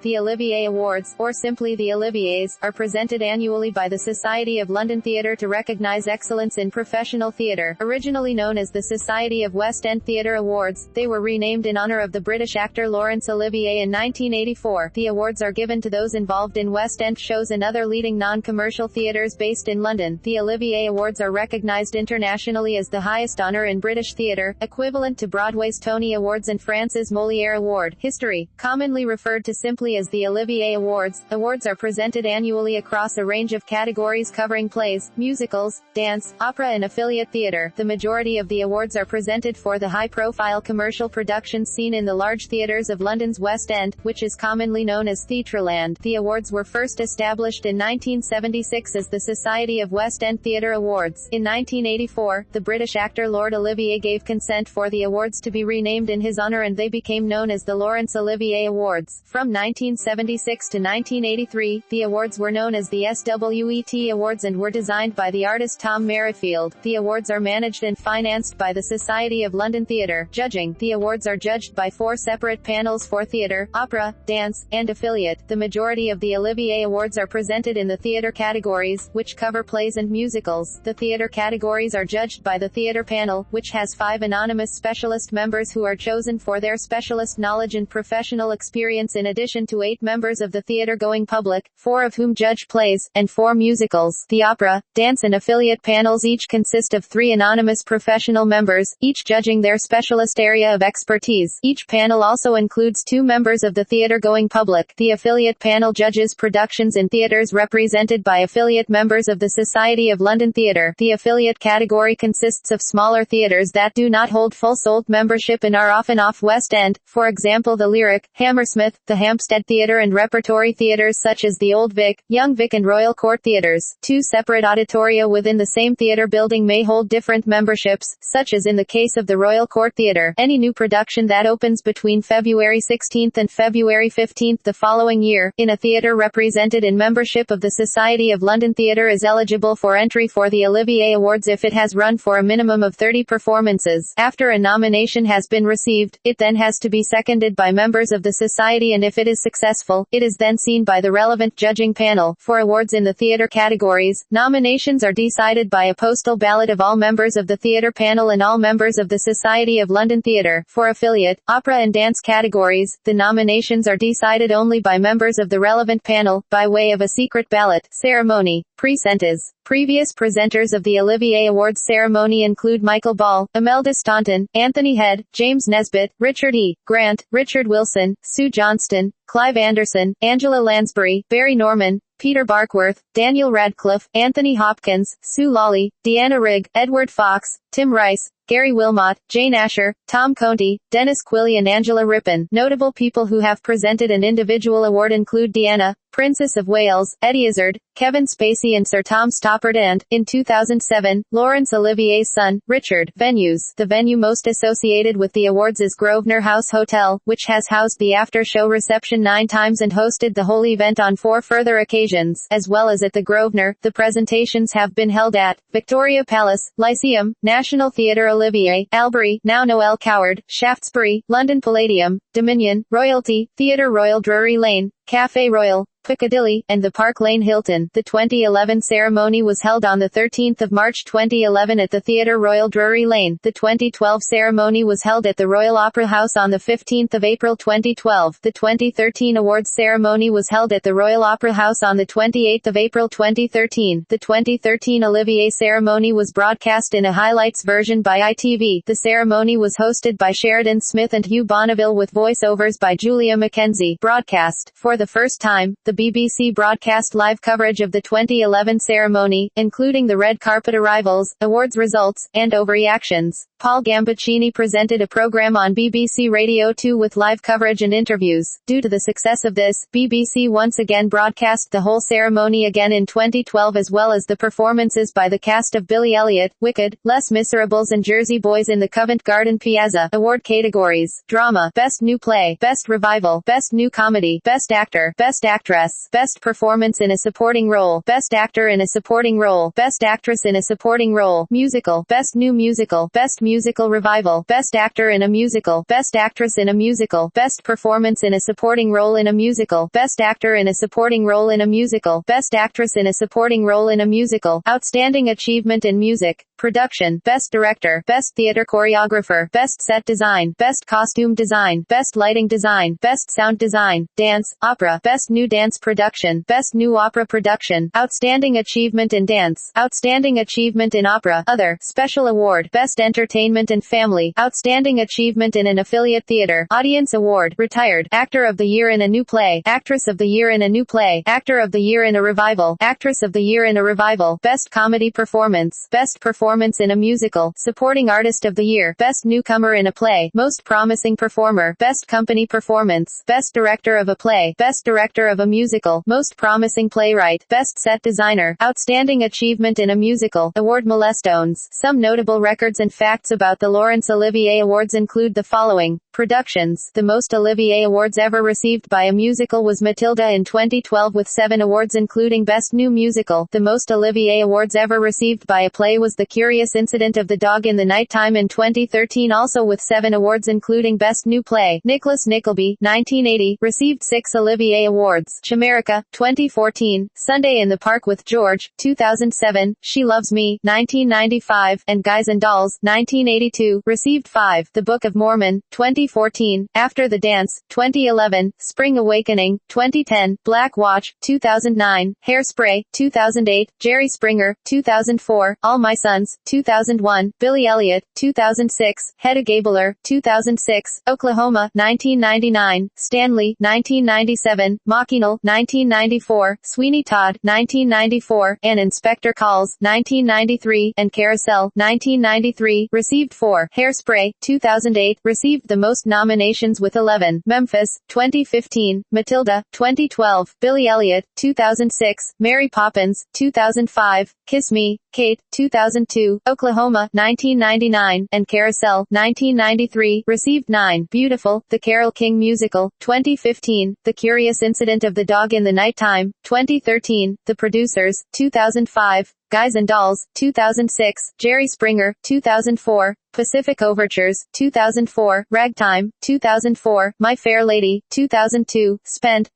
The Olivier Awards, or simply the Oliviers, are presented annually by the Society of London Theatre to recognise excellence in professional theatre. Originally known as the Society of West End Theatre Awards, they were renamed in honour of the British actor Laurence Olivier in 1984. The awards are given to those involved in West End shows and other leading non-commercial theatres based in London. The Olivier Awards are recognised internationally as the highest honour in British theatre, equivalent to Broadway's Tony Awards and France's Molière Award. History, commonly referred to simply as the Olivier Awards, awards are presented annually across a range of categories covering plays, musicals, dance, opera and affiliate theatre. The majority of the awards are presented for the high-profile commercial productions seen in the large theatres of London's West End, which is commonly known as Theatreland. The awards were first established in 1976 as the Society of West End Theatre Awards. In 1984, the British actor Lord Olivier gave consent for the awards to be renamed in his honour and they became known as the Laurence Olivier Awards. From 1976 to 1983, the awards were known as the SWET Awards and were designed by the artist Tom Merrifield. The awards are managed and financed by the Society of London Theatre. Judging, the awards are judged by 4 separate panels for theatre, opera, dance, and affiliate. The majority of the Olivier Awards are presented in the theatre categories, which cover plays and musicals. The theatre categories are judged by the theatre panel, which has 5 anonymous specialist members who are chosen for their specialist knowledge and professional experience in addition to 8 members of the theatre-going public, 4 of whom judge plays, and 4 musicals. The opera, dance and affiliate panels each consist of 3 anonymous professional members, each judging their specialist area of expertise. Each panel also includes 2 members of the theatre-going public. The affiliate panel judges productions in theatres represented by affiliate members of the Society of London Theatre. The affiliate category consists of smaller theatres that do not hold full-sold membership and are often off West End, for example the Lyric, Hammersmith, the Hampstead Theatre and repertory theatres such as the Old Vic, Young Vic and Royal Court Theatres. 2 separate auditoria within the same theatre building may hold different memberships, such as in the case of the Royal Court Theatre. Any new production that opens between February 16 and February 15 the following year, in a theatre represented in membership of the Society of London Theatre is eligible for entry for the Olivier Awards if it has run for a minimum of 30 performances. After a nomination has been received, it then has to be seconded by members of the Society and if it is successful, it is then seen by the relevant judging panel. For awards in the theatre categories, nominations are decided by a postal ballot of all members of the theatre panel and all members of the Society of London Theatre. For affiliate, opera and dance categories, the nominations are decided only by members of the relevant panel, by way of a secret ballot ceremony. Presenters. Previous presenters of the Olivier Awards ceremony include Michael Ball, Imelda Staunton, Anthony Head, James Nesbitt, Richard E. Grant, Richard Wilson, Sue Johnston, Clive Anderson, Angela Lansbury, Barry Norman, Peter Barkworth, Daniel Radcliffe, Anthony Hopkins, Sue Lawley, Deanna Rigg, Edward Fox, Tim Rice, Gary Wilmot, Jane Asher, Tom Conti, Dennis Quilly and Angela Rippon. Notable people who have presented an individual award include Diana, Princess of Wales, Eddie Izzard, Kevin Spacey and Sir Tom Stoppard and, in 2007, Laurence Olivier's son, Richard. Venues. The venue most associated with the awards is Grosvenor House Hotel, which has housed the after-show reception 9 times and hosted the whole event on 4 further occasions. As well as at the Grosvenor, the presentations have been held at Victoria Palace, Lyceum, National Theatre Olivier, Albury, now Noel Coward, Shaftesbury, London Palladium, Dominion, Royalty, Theatre Royal Drury Lane, Café Royal, Piccadilly, and the Park Lane Hilton. The 2011 ceremony was held on the 13th of March 2011 at the Theatre Royal Drury Lane. The 2012 ceremony was held at the Royal Opera House on the 15th of April 2012. The 2013 awards ceremony was held at the Royal Opera House on the 28th of April 2013. The 2013 Olivier ceremony was broadcast in a highlights version by ITV. The ceremony was hosted by Sheridan Smith and Hugh Bonneville with voiceovers by Julia Mackenzie. Broadcast. For the first time, the BBC broadcast live coverage of the 2011 ceremony, including the red carpet arrivals, awards results, and overreactions. Paul Gambaccini presented a program on BBC Radio 2 with live coverage and interviews. Due to the success of this, BBC once again broadcast the whole ceremony again in 2012 as well as the performances by the cast of Billy Elliot, Wicked, Les Miserables and Jersey Boys in the Covent Garden Piazza. Award categories: Drama, Best New Play, Best Revival, Best New Comedy, Best Actor, Best Actress, Progress, Best Performance in a Supporting Role, Best Actor in a Supporting Role, Best Actress in a Supporting Role, Musical, Best New Musical, Best Musical Revival, Best Actor in a Musical, Best Actress in a Musical, Best Performance in a Supporting Role in a Musical, Best Actor in a Supporting Role in a Musical, Best Actress in a Supporting Role in a Musical, Outstanding Achievement in Music, Production, Best Director, Best Theater Choreographer, Best Set Design, Best Costume Design, Best Lighting Design, Best Sound Design, Dance, Opera, Best New Dance Production, Best New Opera Production, Outstanding Achievement in Dance, Outstanding Achievement in Opera, Other, Special Award, Best Entertainment and Family, Outstanding Achievement in an Affiliate Theater, Audience Award, Retired, Actor of the Year in a New Play, Actress of the Year in a New Play, Actor of the Year in a Revival, Actress of the Year in a Revival, Best Comedy Performance, Best Performance in a Musical, Supporting Artist of the Year, Best Newcomer in a Play, Most Promising Performer, Best Company Performance, Best Director of a Play, Best Director of a Musical, Most Promising Playwright, Best Set Designer, Outstanding Achievement in a Musical, Award Milestones. Some notable records and facts about the Laurence Olivier Awards include the following. Productions. The most Olivier Awards ever received by a musical was Matilda in 2012 with 7 awards including Best New Musical. The most Olivier Awards ever received by a play was The Curious Incident of the Dog in the Nighttime in 2013 also with 7 awards including Best New Play. Nicholas Nickleby, 1980, received 6 Olivier Awards. Chimerica, 2014, Sunday in the Park with George, 2007, She Loves Me, 1995, and Guys and Dolls, 1982, received 5. The Book of Mormon, 2014, After the Dance, 2011, Spring Awakening, 2010, Black Watch, 2009, Hairspray, 2008, Jerry Springer, 2004, All My Sons, 2001, Billy Elliot, 2006, Hedda Gabler, 2006, Oklahoma, 1999, Stanley, 1997, Machinal, 1994, Sweeney Todd, 1994, and Inspector Calls, 1993, and Carousel, 1993, received 4. Hairspray, 2008, received the most nominations with 11. Memphis, 2015, Matilda, 2012, Billy Elliot, 2006, Mary Poppins, 2005, Kiss Me, Kate, 2002, Oklahoma, 1999, and Carousel, 1993, received 9. Beautiful, The Carole King Musical, 2015, The Curious Incident of the Dog in the Nighttime, 2013, The Producers, 2005, Guys and Dolls, 2006, Jerry Springer, 2004, Pacific Overtures, 2004, Ragtime, 2004, My Fair Lady, 2002, Spent,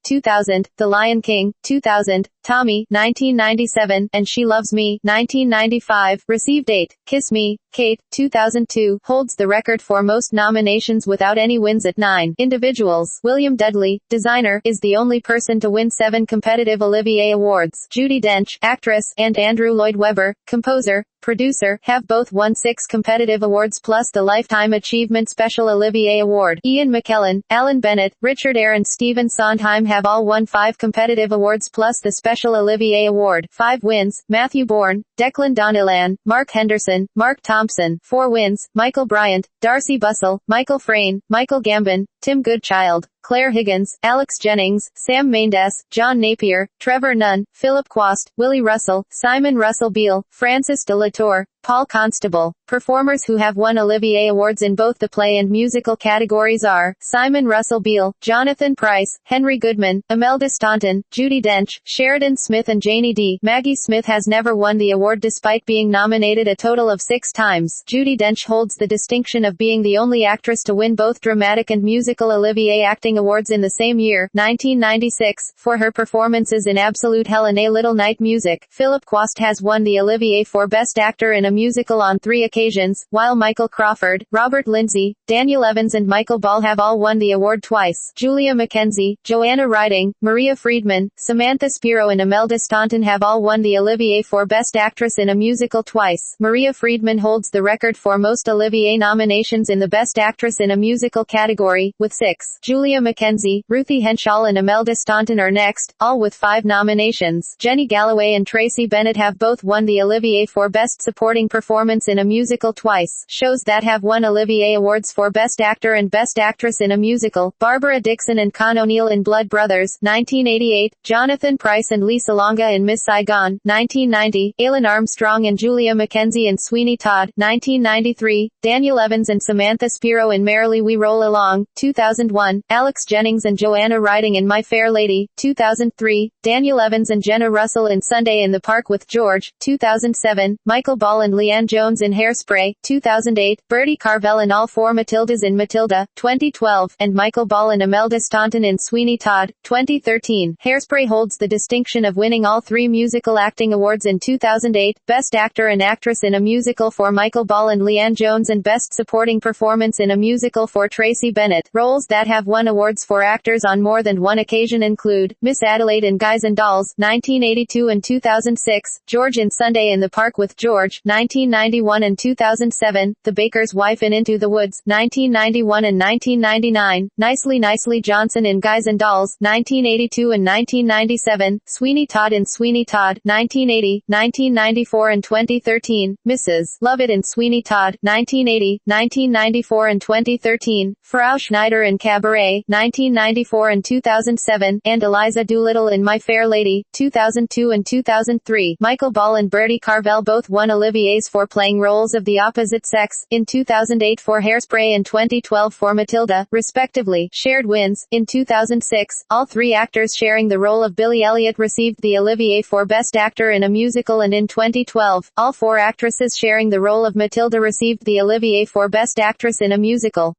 2000, The Lion King, 2000, Tommy, 1997, and She Loves Me, 1995, received 8. Kiss Me, Kate, 2002, holds the record for most nominations without any wins at 9. Individuals. William Dudley, designer, is the only person to win 7 competitive Olivier Awards. Judi Dench, actress, and Andrew Lloyd Webber, composer, producer, have both won 6 competitive awards plus the Lifetime Achievement Special Olivier Award. Ian McKellen, Alan Bennett, Richard Eyre and Stephen Sondheim have all won 5 competitive awards plus the Special Olivier Award. 5 wins, Matthew Bourne, Declan Donnellan, Mark Henderson, Mark Thompson. 4 wins, Michael Bryant, Darcy Bussell, Michael Frayn, Michael Gambon, Tim Goodchild, Claire Higgins, Alex Jennings, Sam Mendes, John Napier, Trevor Nunn, Philip Quast, Willie Russell, Simon Russell Beale, Francis de la Tour, Paul Constable. Performers who have won Olivier Awards in both the play and musical categories are Simon Russell Beale, Jonathan Pryce, Henry Goodman, Imelda Staunton, Judi Dench, Sheridan Smith and Janie D. Maggie Smith has never won the award despite being nominated a total of 6 times. Judi Dench holds the distinction of being the only actress to win both dramatic and musical Olivier Acting Awards in the same year, 1996, for her performances in Absolute Hell and A Little Night Music. Philip Quast has won the Olivier for Best Actor in a Musical on 3 occasions, while Michael Crawford, Robert Lindsay, Daniel Evans and Michael Ball have all won the award twice. Julia McKenzie, Joanna Riding, Maria Friedman, Samantha Spiro and Imelda Staunton have all won the Olivier for Best Actress in a Musical twice. Maria Friedman holds the record for most Olivier nominations in the Best Actress in a Musical category, with 6. Julia McKenzie, Ruthie Henshaw and Imelda Staunton are next, all with 5 nominations. Jenny Galloway and Tracy Bennett have both won the Olivier for Best Supporting Performance in a Musical twice. Shows that have won Olivier Awards for Best Actor and Best Actress in a Musical: Barbara Dixon and Con O'Neill in Blood Brothers, 1988, Jonathan Pryce and Lisa Longa in Miss Saigon, 1990, Aileen Armstrong and Julia McKenzie in Sweeney Todd, 1993, Daniel Evans and Samantha Spiro in Merrily We Roll Along, 2000. 2001, Alex Jennings and Joanna Riding in My Fair Lady, 2003, Daniel Evans and Jenna Russell in Sunday in the Park with George, 2007, Michael Ball and Leanne Jones in Hairspray, 2008, Bertie Carvel and all four Matildas in Matilda, 2012, and Michael Ball and Imelda Staunton in Sweeney Todd, 2013. Hairspray holds the distinction of winning all three musical acting awards in 2008, Best Actor and Actress in a Musical for Michael Ball and Leanne Jones and Best Supporting Performance in a Musical for Tracy Bennett. Roles that have won awards for actors on more than one occasion include Miss Adelaide in Guys and Dolls, 1982 and 2006, George in Sunday in the Park with George, 1991 and 2007, The Baker's Wife in Into the Woods, 1991 and 1999, Nicely Johnson in Guys and Dolls, 1982 and 1997, Sweeney Todd in Sweeney Todd, 1980, 1994 and 2013, Mrs. Lovett in Sweeney Todd, 1980, 1994 and 2013, Frau Schneider in Cabaret, 1994 and 2007, and Eliza Doolittle in My Fair Lady, 2002 and 2003. Michael Ball and Bertie Carvel both won Oliviers for playing roles of the opposite sex, in 2008 for Hairspray and 2012 for Matilda, respectively. Shared wins. In 2006, all three actors sharing the role of Billy Elliot received the Olivier for Best Actor in a Musical, and in 2012, all four actresses sharing the role of Matilda received the Olivier for Best Actress in a Musical.